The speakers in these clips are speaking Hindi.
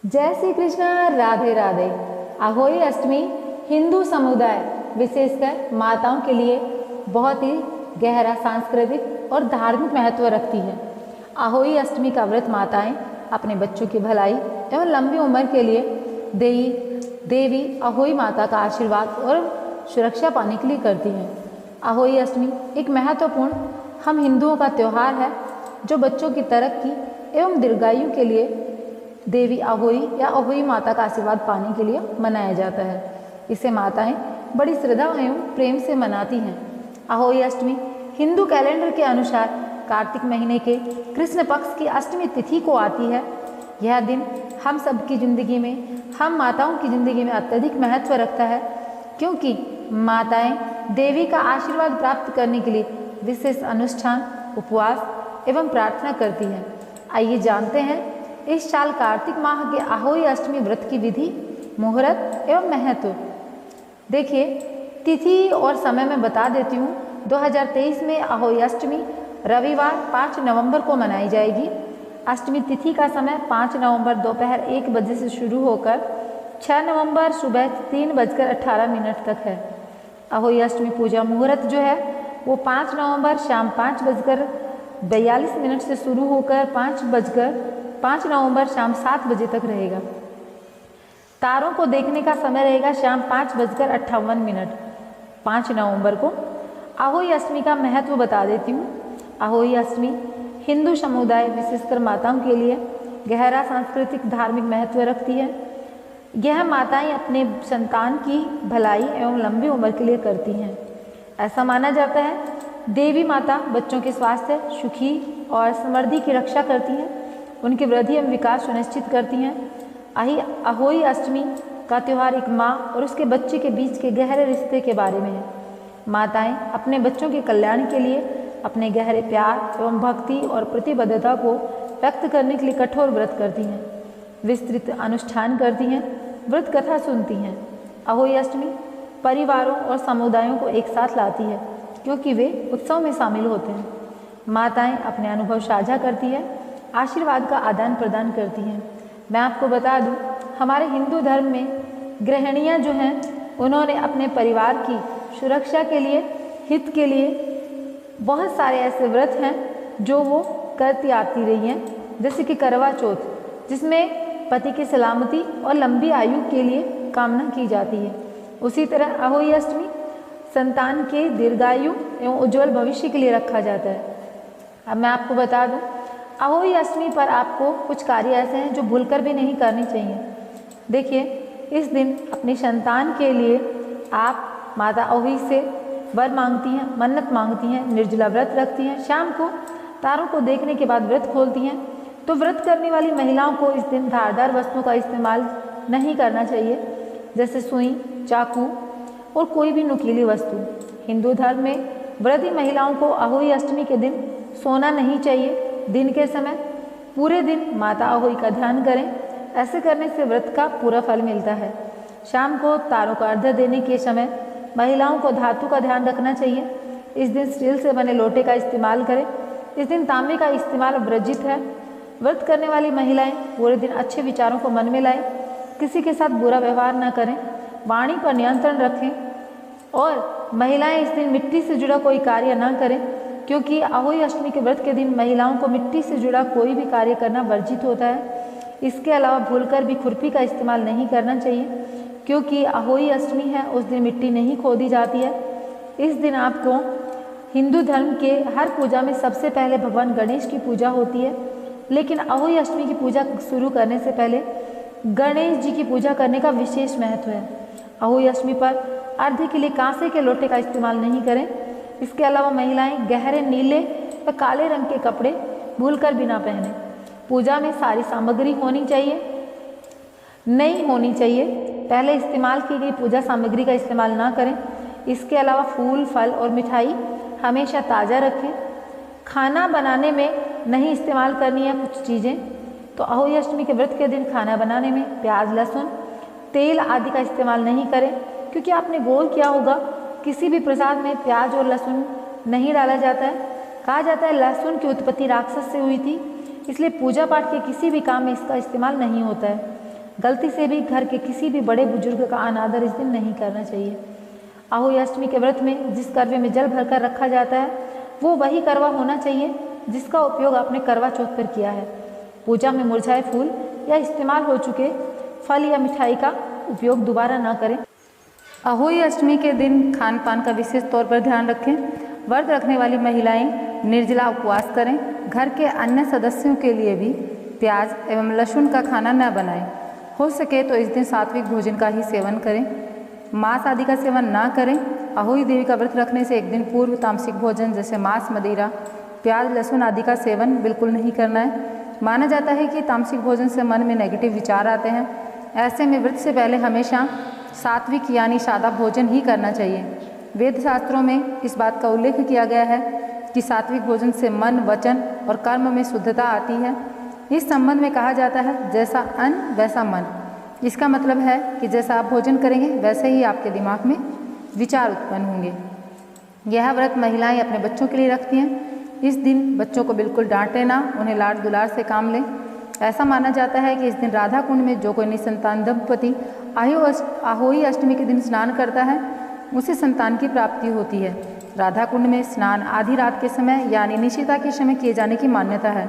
जय श्री कृष्ण, राधे राधे। अहोई अष्टमी हिंदू समुदाय विशेषकर माताओं के लिए बहुत ही गहरा सांस्कृतिक और धार्मिक महत्व रखती है। अहोई अष्टमी का व्रत माताएं अपने बच्चों की भलाई एवं लंबी उम्र के लिए देवी अहोई माता का आशीर्वाद और सुरक्षा पाने के लिए करती हैं। अहोई अष्टमी एक महत्वपूर्ण हम हिंदुओं का त्यौहार है जो बच्चों की तरक्की एवं दीर्घायु के लिए देवी अहोई या अहोई माता का आशीर्वाद पाने के लिए मनाया जाता है। इसे माताएं बड़ी श्रद्धा एवं प्रेम से मनाती हैं। अहोई अष्टमी हिंदू कैलेंडर के अनुसार कार्तिक महीने के कृष्ण पक्ष की अष्टमी तिथि को आती है। यह दिन हम सबकी ज़िंदगी में, हम माताओं की ज़िंदगी में अत्यधिक महत्व रखता है, क्योंकि माताएं देवी का आशीर्वाद प्राप्त करने के लिए विशेष अनुष्ठान, उपवास एवं प्रार्थना करती हैं। आइए जानते हैं इस साल कार्तिक माह के अहोई अष्टमी व्रत की विधि, मुहूर्त एवं महत्व। देखिए, तिथि और समय मैं बता देती हूँ। 2023 में अहोई अष्टमी रविवार 5 नवंबर को मनाई जाएगी। अष्टमी तिथि का समय 5 नवंबर दोपहर 1 बजे से शुरू होकर 6 नवंबर सुबह 3:18 तक है। अहोई अष्टमी पूजा मुहूर्त जो है वो 5 नवंबर शाम 5:42 से शुरू होकर 5 नवंबर शाम 7 बजे तक रहेगा। तारों को देखने का समय रहेगा शाम 5:58 5 नवंबर को। अहोई अष्टमी का महत्व बता देती हूँ। अहोई अष्टमी हिंदू समुदाय विशेषकर माताओं के लिए गहरा सांस्कृतिक धार्मिक महत्व रखती है। यह माताएं अपने संतान की भलाई एवं लंबी उम्र के लिए करती हैं। ऐसा माना जाता है देवी माता बच्चों के स्वास्थ्य, सुखी और समृद्धि की रक्षा करती हैं, उनकी वृद्धि एवं विकास सुनिश्चित करती हैं। अहोई अष्टमी का त्यौहार एक माँ और उसके बच्चे के बीच के गहरे रिश्ते के बारे में है। माताएं अपने बच्चों के कल्याण के लिए अपने गहरे प्यार एवं भक्ति और प्रतिबद्धता को व्यक्त करने के लिए कठोर व्रत करती हैं, विस्तृत अनुष्ठान करती हैं, व्रत कथा सुनती हैं। अहोई अष्टमी परिवारों और समुदायों को एक साथ लाती है, क्योंकि वे उत्सव में शामिल होते हैं। माताएं अपने अनुभव साझा करती हैं, आशीर्वाद का आदान प्रदान करती हैं। मैं आपको बता दूं, हमारे हिंदू धर्म में गृहिणियां जो हैं उन्होंने अपने परिवार की सुरक्षा के लिए, हित के लिए बहुत सारे ऐसे व्रत हैं जो वो करती आती रही हैं, जैसे कि करवा चौथ, जिसमें पति की सलामती और लंबी आयु के लिए कामना की जाती है। उसी तरह अहोई अष्टमी संतान के दीर्घायु एवं उज्जवल भविष्य के लिए रखा जाता है। अब मैं आपको बता दूं, अहोई अष्टमी पर आपको कुछ कार्य ऐसे हैं जो भूलकर भी नहीं करने चाहिए। देखिए, इस दिन अपनी संतान के लिए आप माता अहोई से वर मांगती हैं, मन्नत मांगती हैं, निर्जला व्रत रखती हैं, शाम को तारों को देखने के बाद व्रत खोलती हैं। तो व्रत करने वाली महिलाओं को इस दिन धारदार वस्तुओं का इस्तेमाल नहीं करना चाहिए, जैसे सुई, चाकू और कोई भी नुकीली वस्तु। हिंदू धर्म में व्रती महिलाओं को अहोई अष्टमी के दिन सोना नहीं चाहिए। दिन के समय पूरे दिन माता अहोई का ध्यान करें, ऐसे करने से व्रत का पूरा फल मिलता है। शाम को तारों का अर्घ्य देने के समय महिलाओं को धातु का ध्यान रखना चाहिए। इस दिन स्टील से बने लोटे का इस्तेमाल करें। इस दिन तांबे का इस्तेमाल वर्जित है। व्रत करने वाली महिलाएं पूरे दिन अच्छे विचारों को मन में लाएं, किसी के साथ बुरा व्यवहार न करें, वाणी पर नियंत्रण रखें और महिलाएं इस दिन मिट्टी से जुड़ा कोई कार्य न करें, क्योंकि अहोई अष्टमी के व्रत के दिन महिलाओं को मिट्टी से जुड़ा कोई भी कार्य करना वर्जित होता है। इसके अलावा भूलकर भी खुरपी का इस्तेमाल नहीं करना चाहिए, क्योंकि अहोई अष्टमी है, उस दिन मिट्टी नहीं खोदी जाती है। इस दिन आपको हिंदू धर्म के हर पूजा में सबसे पहले भगवान गणेश की पूजा होती है, लेकिन अहोई अष्टमी की पूजा शुरू करने से पहले गणेश जी की पूजा करने का विशेष महत्व है। अहोई अष्टमी पर अर्घ्य के लिए कांसे के लोटे का इस्तेमाल नहीं करें। इसके अलावा महिलाएं गहरे नीले व काले रंग के कपड़े भूलकर भी ना पहने। पूजा में सारी सामग्री होनी चाहिए, नई होनी चाहिए। पहले इस्तेमाल की गई पूजा सामग्री का इस्तेमाल ना करें। इसके अलावा फूल, फल और मिठाई हमेशा ताज़ा रखें। खाना बनाने में नहीं इस्तेमाल करनी है कुछ चीज़ें। तो अहोई अष्टमी के व्रत के दिन खाना बनाने में प्याज, लहसुन, तेल आदि का इस्तेमाल नहीं करें, क्योंकि आपने गौर किया होगा किसी भी प्रसाद में प्याज और लहसुन नहीं डाला जाता है। कहा जाता है लहसुन की उत्पत्ति राक्षस से हुई थी, इसलिए पूजा पाठ के किसी भी काम में इसका इस्तेमाल नहीं होता है। गलती से भी घर के किसी भी बड़े बुजुर्ग का अनादर इस दिन नहीं करना चाहिए। अहोई अष्टमी के व्रत में जिस करवे में जल भरकर रखा जाता है वो वही करवा होना चाहिए जिसका उपयोग आपने करवा चौथ पर किया है। पूजा में मुरझाए फूल या इस्तेमाल हो चुके फल या मिठाई का उपयोग दोबारा ना करें। अहोई अष्टमी के दिन खान पान का विशेष तौर पर ध्यान रखें। व्रत रखने वाली महिलाएं निर्जला उपवास करें। घर के अन्य सदस्यों के लिए भी प्याज एवं लहसुन का खाना न बनाएं। हो सके तो इस दिन सात्विक भोजन का ही सेवन करें। मांस आदि का सेवन ना करें। अहोई देवी का व्रत रखने से एक दिन पूर्व तामसिक भोजन जैसे मांस, मदिरा, प्याज, लहसुन आदि का सेवन बिल्कुल नहीं करना है। माना जाता है कि तामसिक भोजन से मन में नेगेटिव विचार आते हैं। ऐसे में व्रत से पहले हमेशा सात्विक यानी सादा भोजन ही करना चाहिए। वेद शास्त्रों में इस बात का उल्लेख किया गया है कि सात्विक भोजन से मन, वचन और कर्म में शुद्धता आती है। इस संबंध में कहा जाता है जैसा अन्न वैसा मन। इसका मतलब है कि जैसा आप भोजन करेंगे वैसे ही आपके दिमाग में विचार उत्पन्न होंगे। यह व्रत महिलाएं अपने बच्चों के लिए रखती हैं। इस दिन बच्चों को बिल्कुल डांटे ना, उन्हें लाड दुलार से काम लें। ऐसा माना जाता है कि इस दिन राधा कुंड में जो कोई निसंतान दंपति अहोई अष्टमी के दिन स्नान करता है उसे संतान की प्राप्ति होती है। राधा कुंड में स्नान आधी रात के समय यानी निशिता के समय किए जाने की मान्यता है।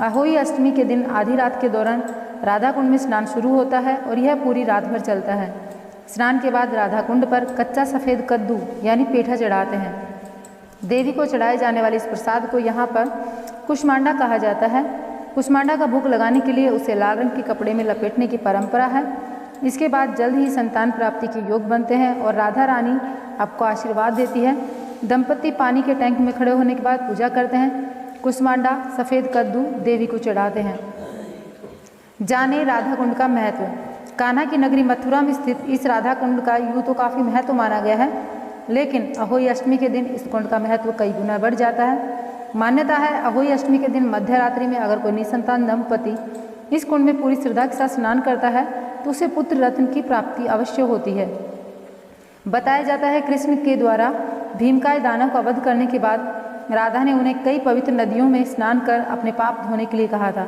अहोई अष्टमी के दिन आधी रात के दौरान राधा कुंड में स्नान शुरू होता है और यह पूरी रात भर चलता है। स्नान के बाद राधा कुंड पर कच्चा सफ़ेद कद्दू यानी पेठा चढ़ाते हैं। देवी को चढ़ाए जाने वाले इस प्रसाद को यहाँ पर कुष्मांडा कहा जाता है। कुष्मांडा का भोग लगाने के लिए उसे लाल रंग के कपड़े में लपेटने की परंपरा है। इसके बाद जल्द ही संतान प्राप्ति के योग बनते हैं और राधा रानी आपको आशीर्वाद देती है। दंपति पानी के टैंक में खड़े होने के बाद पूजा करते हैं। कुष्मांडा सफ़ेद कद्दू देवी को चढ़ाते हैं। जाने राधा कुंड का महत्व। कान्हा की नगरी मथुरा में स्थित इस राधा कुंड का यूँ तो काफ़ी महत्व माना गया है, लेकिन अहोई अष्टमी के दिन इस कुंड का महत्व कई गुना बढ़ जाता है। मान्यता है अहोई अष्टमी के दिन मध्य रात्रि में अगर कोई निसंतान दंपति इस कुंड में पूरी श्रद्धा के साथ स्नान करता है तो उसे पुत्र रत्न की प्राप्ति अवश्य होती है। बताया जाता है कृष्ण के द्वारा भीमकाय दानव का वध करने के बाद राधा ने उन्हें कई पवित्र नदियों में स्नान कर अपने पाप धोने के लिए कहा था।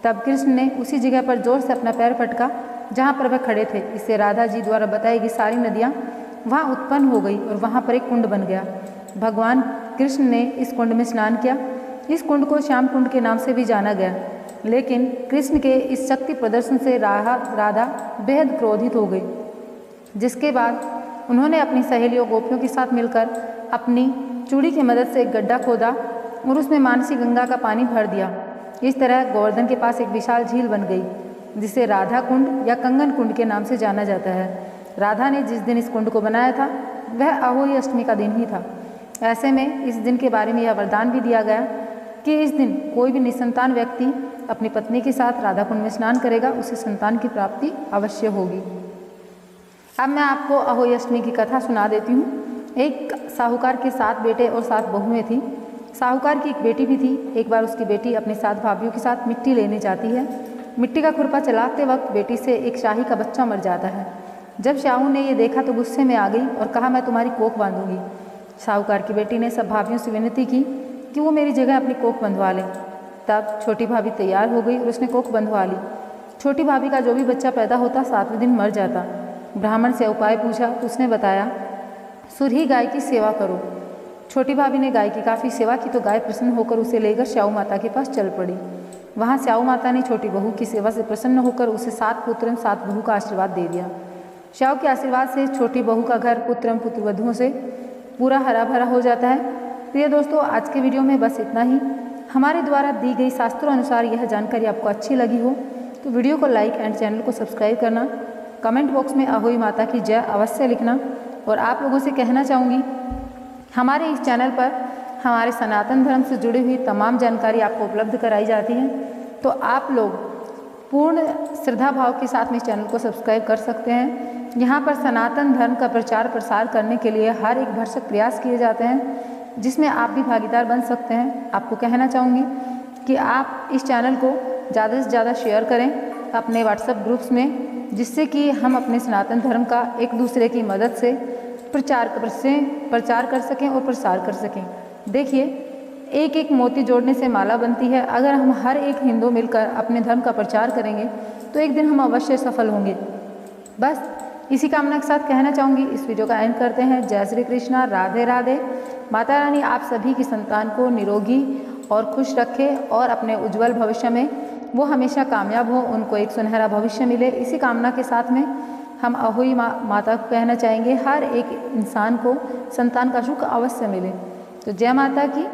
तब कृष्ण ने उसी जगह पर जोर से अपना पैर पटका जहाँ पर वह खड़े थे। इससे राधा जी द्वारा बताई गई सारी नदियाँ वहाँ उत्पन्न हो गई और वहाँ पर एक कुंड बन गया। भगवान कृष्ण ने इस कुंड में स्नान किया। इस कुंड को श्याम कुंड के नाम से भी जाना गया, लेकिन कृष्ण के इस शक्ति प्रदर्शन से राधा बेहद क्रोधित हो गई, जिसके बाद उन्होंने अपनी सहेलियों गोपियों के साथ मिलकर अपनी चूड़ी की मदद से एक गड्ढा खोदा और उसमें मानसी गंगा का पानी भर दिया। इस तरह गोवर्धन के पास एक विशाल झील बन गई, जिसे राधा कुंड या कंगन कुंड के नाम से जाना जाता है। राधा ने जिस दिन इस कुंड को बनाया था वह अहोई अष्टमी का दिन ही था। ऐसे में इस दिन के बारे में यह वरदान भी दिया गया कि इस दिन कोई भी निसंतान व्यक्ति अपनी पत्नी के साथ राधा कुंड में स्नान करेगा उसे संतान की प्राप्ति अवश्य होगी। अब मैं आपको अहोई अष्टमी की कथा सुना देती हूँ। एक साहूकार के 7 बेटे और 7 बहुएं थीं। साहूकार की एक बेटी भी थी। एक बार उसकी बेटी अपनी 7 भाभियों के साथ मिट्टी लेने जाती है। मिट्टी का खुरपा चलाते वक्त बेटी से एक शाही का बच्चा मर जाता है। जब शाहू ने ये देखा तो गुस्से में आ गई और कहा, मैं तुम्हारी कोख बांधूंगी। साहूकार की बेटी ने सब भाभियों से विनती की कि वो मेरी जगह अपनी कोख बंधवा लें। तब छोटी भाभी तैयार हो गई और उसने कोख बंधवा ली। छोटी भाभी का जो भी बच्चा पैदा होता 7वें दिन मर जाता। ब्राह्मण से उपाय पूछा तो उसने बताया, सुरही गाय की सेवा करो। छोटी भाभी ने गाय की काफ़ी सेवा की तो गाय प्रसन्न होकर उसे लेकर स्याऊ माता के पास चल पड़ी। वहाँ स्याऊ माता ने छोटी बहू की सेवा से प्रसन्न होकर उसे 7 पुत्र एवं 7 बहू का आशीर्वाद दे दिया। स्याऊ के आशीर्वाद से छोटी बहू का घर पुत्र एवं पुत्रवधुओं से पूरा हरा भरा हो जाता है। प्रिय दोस्तों, आज के वीडियो में बस इतना ही। हमारे द्वारा दी गई शास्त्रों अनुसार यह जानकारी आपको अच्छी लगी हो तो वीडियो को लाइक एंड चैनल को सब्सक्राइब करना। कमेंट बॉक्स में अहोई माता की जय अवश्य लिखना। और आप लोगों से कहना चाहूँगी, हमारे इस चैनल पर हमारे सनातन धर्म से जुड़ी हुई तमाम जानकारी आपको उपलब्ध कराई जाती है, तो आप लोग पूर्ण श्रद्धा भाव के साथ में इस चैनल को सब्सक्राइब कर सकते हैं। यहाँ पर सनातन धर्म का प्रचार प्रसार करने के लिए हर एक भरसक प्रयास किए जाते हैं, जिसमें आप भी भागीदार बन सकते हैं। आपको कहना चाहूँगी कि आप इस चैनल को ज़्यादा से ज़्यादा शेयर करें अपने व्हाट्सएप ग्रुप्स में, जिससे कि हम अपने सनातन धर्म का एक दूसरे की मदद से प्रचार कर सकें और प्रसार कर सकें। देखिए, एक एक मोती जोड़ने से माला बनती है। अगर हम हर एक हिंदू मिलकर अपने धर्म का प्रचार करेंगे तो एक दिन हम अवश्य सफल होंगे। बस इसी कामना के साथ कहना चाहूँगी, इस वीडियो का एंड करते हैं। जय श्री कृष्णा, राधे राधे। माता रानी आप सभी की संतान को निरोगी और खुश रखे और अपने उज्जवल भविष्य में वो हमेशा कामयाब हो, उनको एक सुनहरा भविष्य मिले। इसी कामना के साथ में हम अहोई माता को कहना चाहेंगे, हर एक इंसान को संतान का सुख अवश्य मिले। तो जय माता की।